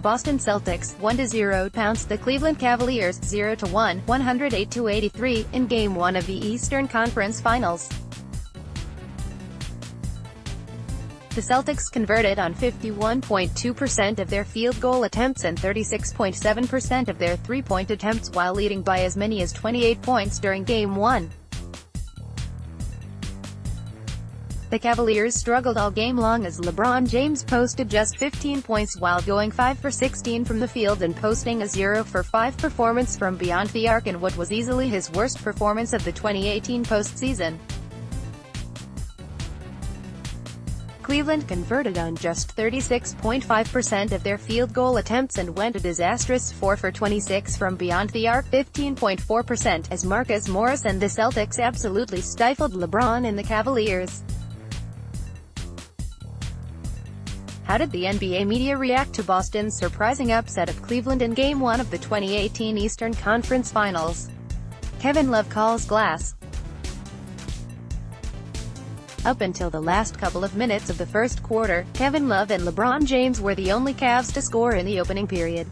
Boston Celtics 1-0 pounced the Cleveland Cavaliers 0-1, 108-83, in Game 1 of the Eastern Conference Finals. The Celtics converted on 51.2% of their field goal attempts and 36.7% of their three-point attempts while leading by as many as 28 points during Game 1. The Cavaliers struggled all game long as LeBron James posted just 15 points while going 5 for 16 from the field and posting a 0 for 5 performance from beyond the arc in what was easily his worst performance of the 2018 postseason. Cleveland converted on just 36.5% of their field goal attempts and went a disastrous 4 for 26 from beyond the arc, 15.4%, as Marcus Morris and the Celtics absolutely stifled LeBron and the Cavaliers. How did the NBA media react to Boston's surprising upset of Cleveland in Game 1 of the 2018 Eastern Conference Finals? Kevin Love calls glass. Up until the last couple of minutes of the first quarter, Kevin Love and LeBron James were the only Cavs to score in the opening period.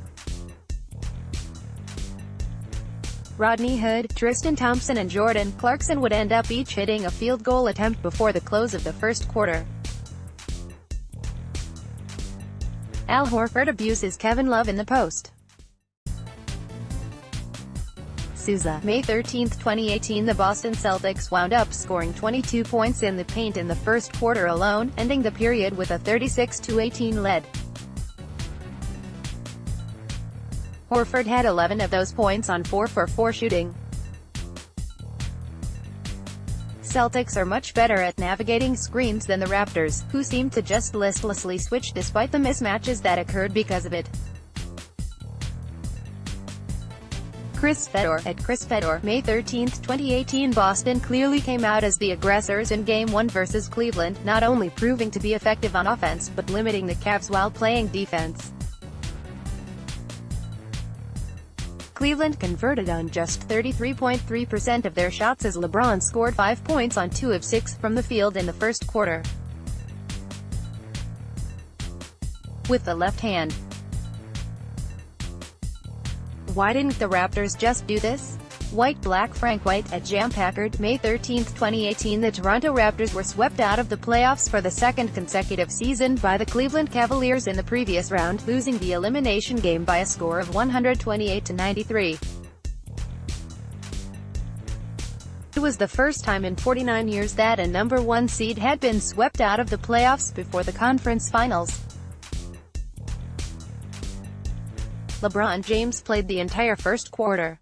Rodney Hood, Tristan Thompson and Jordan Clarkson would end up each hitting a field goal attempt before the close of the first quarter. Al Horford abuses Kevin Love in the post. Sousa, May 13, 2018. The Boston Celtics wound up scoring 22 points in the paint in the first quarter alone, ending the period with a 36-18 lead. Horford had 11 of those points on 4 for 4 shooting. Celtics are much better at navigating screens than the Raptors, who seemed to just listlessly switch despite the mismatches that occurred because of it. Chris Fedor, at Chris Fedor, May 13, 2018. Boston clearly came out as the aggressors in Game 1 versus Cleveland, not only proving to be effective on offense, but limiting the Cavs while playing defense. Cleveland converted on just 33.3% of their shots as LeBron scored 5 points on 2 of 6 from the field in the first quarter. With the left hand. Why didn't the Raptors just do this? White Black Frank White, at Jam Packard, May 13, 2018. The Toronto Raptors were swept out of the playoffs for the second consecutive season by the Cleveland Cavaliers in the previous round, losing the elimination game by a score of 128-93. It was the first time in 49 years that a number 1 seed had been swept out of the playoffs before the conference finals. LeBron James played the entire first quarter.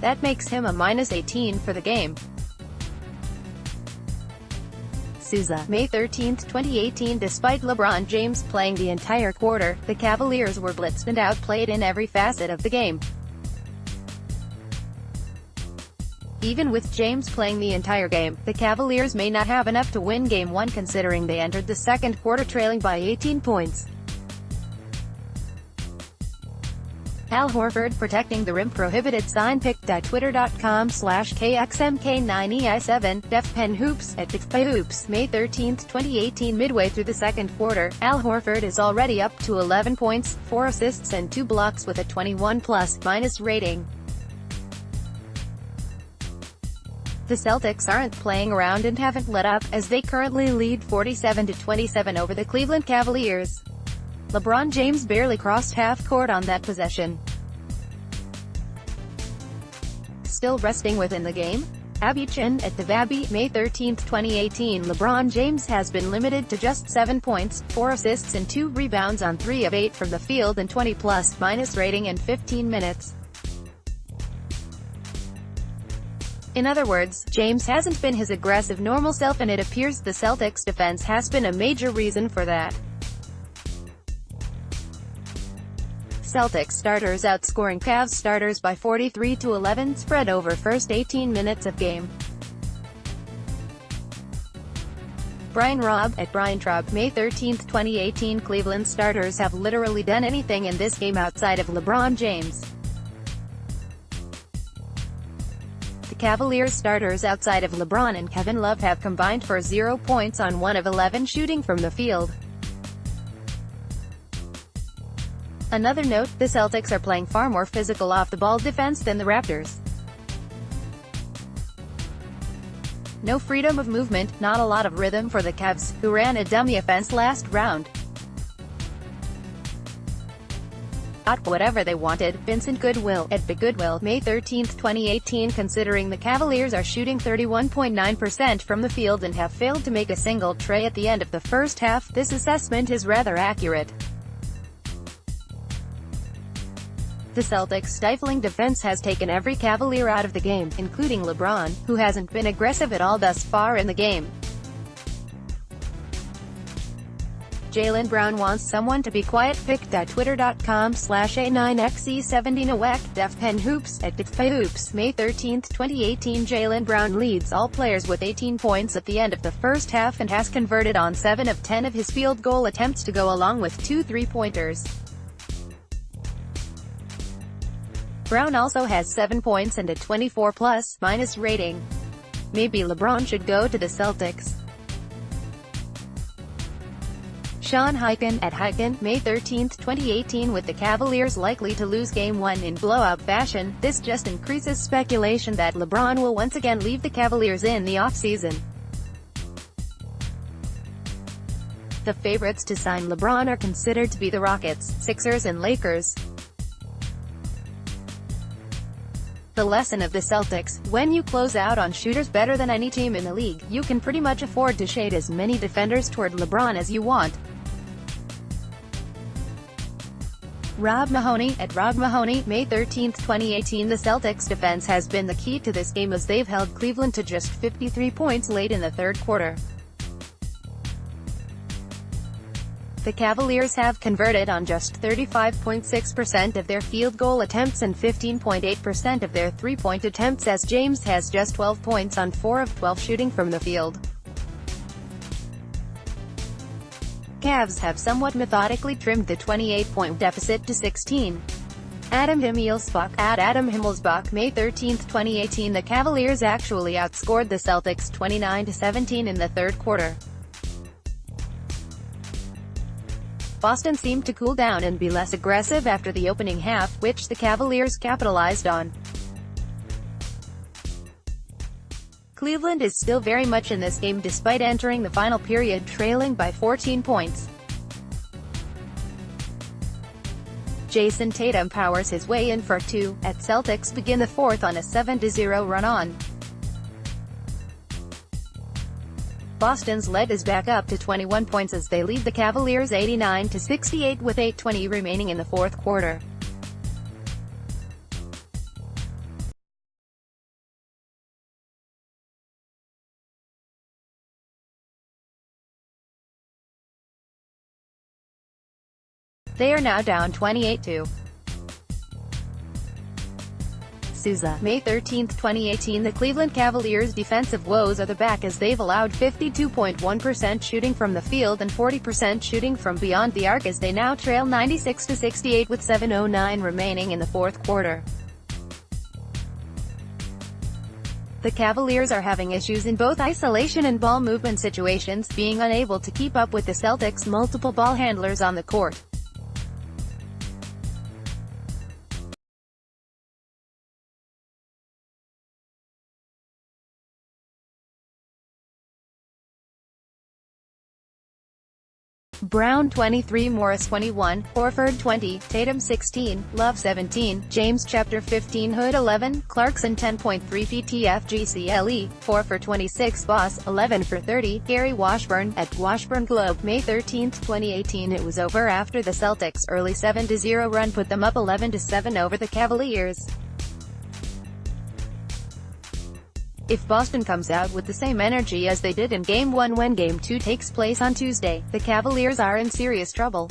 That makes him a -18 for the game. Sousa, May 13, 2018. Despite LeBron James playing the entire quarter, the Cavaliers were blitzed and outplayed in every facet of the game. Even with James playing the entire game, the Cavaliers may not have enough to win Game 1 considering they entered the second quarter trailing by 18 points. Al Horford protecting the rim prohibited sign pic.twitter.com/KXMK9EI7, DefPen Hoops, at DefPenHoops, May 13, 2018. Midway through the second quarter, Al Horford is already up to 11 points, 4 assists and 2 blocks with a 21+- rating. The Celtics aren't playing around and haven't let up, as they currently lead 47-27 over the Cleveland Cavaliers. LeBron James barely crossed half-court on that possession. Still resting within the game? Abby Chin, at the Vabby, May 13, 2018. LeBron James has been limited to just 7 points, 4 assists and 2 rebounds on 3 of 8 from the field and 20+- rating in 15 minutes. In other words, James hasn't been his aggressive normal self, and it appears the Celtics' defense has been a major reason for that. Celtics starters outscoring Cavs starters by 43-11, spread over first 18 minutes of game. Brian Robb, at Brian Traub, May 13, 2018. Cleveland starters have literally done anything in this game outside of LeBron James. The Cavaliers starters outside of LeBron and Kevin Love have combined for 0 points on 1 of 11 shooting from the field. Another note, the Celtics are playing far more physical off-the-ball defense than the Raptors. No freedom of movement, not a lot of rhythm for the Cavs, who ran a dummy offense last round. Got whatever they wanted. Vincent Goodwill, at Big Goodwill, May 13, 2018. Considering the Cavaliers are shooting 31.9% from the field and have failed to make a single tray at the end of the first half, this assessment is rather accurate. The Celtics' stifling defense has taken every Cavalier out of the game, including LeBron, who hasn't been aggressive at all thus far in the game. Jaylen Brown wants someone to be quiet. Picked at twitter.com/A9XE70Nawek, DefPenHoops, at DefPenHoops, May 13, 2018. Jaylen Brown leads all players with 18 points at the end of the first half and has converted on 7 of 10 of his field goal attempts to go along with 2 3-pointers. Brown also has 7 points and a 24+- rating. Maybe LeBron should go to the Celtics. Sean Highkin, at Highkin, May 13, 2018. With the Cavaliers likely to lose Game 1 in blowout fashion, this just increases speculation that LeBron will once again leave the Cavaliers in the offseason. The favorites to sign LeBron are considered to be the Rockets, Sixers and Lakers. The lesson of the Celtics: when you close out on shooters better than any team in the league, you can pretty much afford to shade as many defenders toward LeBron as you want. Rob Mahoney, at Rob Mahoney, May 13, 2018. The Celtics' defense has been the key to this game as they've held Cleveland to just 53 points late in the third quarter. The Cavaliers have converted on just 35.6% of their field goal attempts and 15.8% of their three-point attempts, as James has just 12 points on 4 of 12 shooting from the field. Cavs have somewhat methodically trimmed the 28-point deficit to 16. Adam Himmelsbach, at Adam Himmelsbach, May 13, 2018. The Cavaliers actually outscored the Celtics 29-17 in the third quarter. Boston seemed to cool down and be less aggressive after the opening half, which the Cavaliers capitalized on. Cleveland is still very much in this game despite entering the final period trailing by 14 points. Jason Tatum powers his way in for 2, at Celtics begin the fourth on a 7-0 run-on. Boston's lead is back up to 21 points as they lead the Cavaliers 89-68 with 8:20 remaining in the fourth quarter. They are now down 28-2. Sousa, May 13, 2018. The Cleveland Cavaliers' defensive woes are back as they've allowed 52.1% shooting from the field and 40% shooting from beyond the arc as they now trail 96-68 with 7:09 remaining in the fourth quarter. The Cavaliers are having issues in both isolation and ball movement situations, being unable to keep up with the Celtics' multiple ball handlers on the court. Brown 23, Morris 21, Horford 20, Tatum 16, Love 17, James chapter 15, Hood 11, Clarkson 10.3 VTFGCLE, 4 for 26, Boss 11 for 30, Gary Washburn, at Washburn Globe, May 13, 2018. It was over after the Celtics' early 7-0 run put them up 11-7 over the Cavaliers. If Boston comes out with the same energy as they did in Game 1 when Game 2 takes place on Tuesday, the Cavaliers are in serious trouble.